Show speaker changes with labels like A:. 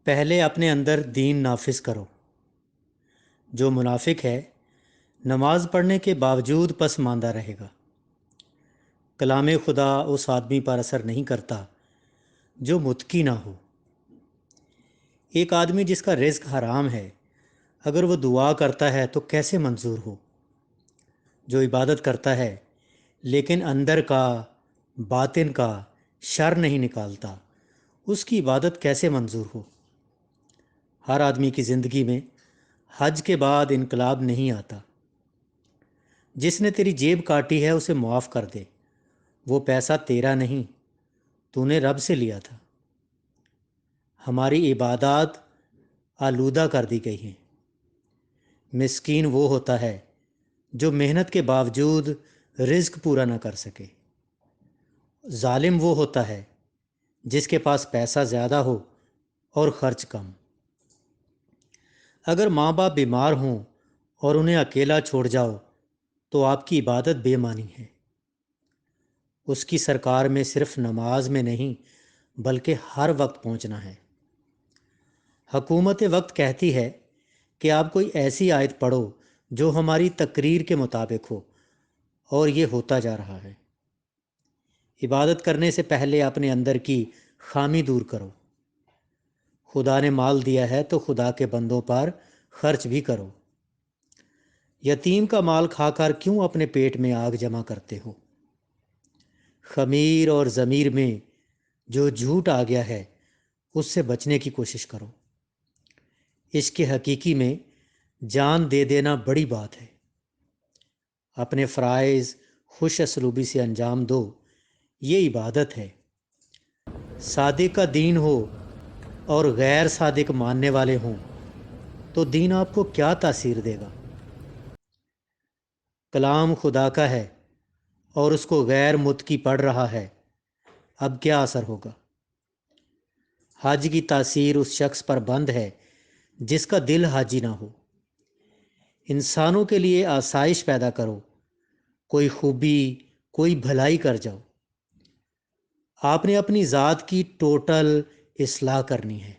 A: پہلے اپنے اندر دین نافذ کرو۔ جو منافق ہے نماز پڑھنے کے باوجود پسماندہ رہے گا۔ کلام خدا اس آدمی پر اثر نہیں کرتا جو متقی نہ ہو۔ ایک آدمی جس کا رزق حرام ہے اگر وہ دعا کرتا ہے تو کیسے منظور ہو؟ جو عبادت کرتا ہے لیکن اندر کا باطن کا شر نہیں نکالتا، اس کی عبادت کیسے منظور ہو؟ ہر آدمی کی زندگی میں حج کے بعد انقلاب نہیں آتا۔ جس نے تیری جیب کاٹی ہے اسے معاف کر دے، وہ پیسہ تیرا نہیں، تو نے رب سے لیا تھا۔ ہماری عبادات آلودہ کر دی گئی ہیں۔ مسکین وہ ہوتا ہے جو محنت کے باوجود رزق پورا نہ کر سکے۔ ظالم وہ ہوتا ہے جس کے پاس پیسہ زیادہ ہو اور خرچ کم۔ اگر ماں باپ بیمار ہوں اور انہیں اکیلا چھوڑ جاؤ تو آپ کی عبادت بے معنی ہے۔ اس کی سرکار میں صرف نماز میں نہیں بلکہ ہر وقت پہنچنا ہے۔ حکومت وقت کہتی ہے کہ آپ کوئی ایسی آیت پڑھو جو ہماری تقریر کے مطابق ہو، اور یہ ہوتا جا رہا ہے۔ عبادت کرنے سے پہلے اپنے اندر کی خامی دور کرو۔ خدا نے مال دیا ہے تو خدا کے بندوں پر خرچ بھی کرو۔ یتیم کا مال کھا کر کیوں اپنے پیٹ میں آگ جمع کرتے ہو؟ خمیر اور ضمیر میں جو جھوٹ آ گیا ہے اس سے بچنے کی کوشش کرو۔ عشق حقیقی میں جان دے دینا بڑی بات ہے۔ اپنے فرائض خوش اسلوبی سے انجام دو، یہ عبادت ہے۔ صادق کا دین ہو اور غیر صادق ماننے والے ہوں تو دین آپ کو کیا تاثیر دے گا؟ کلام خدا کا ہے اور اس کو غیر متقی پڑھ رہا ہے، اب کیا اثر ہوگا؟ حج کی تاثیر اس شخص پر بند ہے جس کا دل حاجی نہ ہو۔ انسانوں کے لیے آسائش پیدا کرو، کوئی خوبی کوئی بھلائی کر جاؤ۔ آپ نے اپنی ذات کی ٹوٹل اصلاح کرنی ہے۔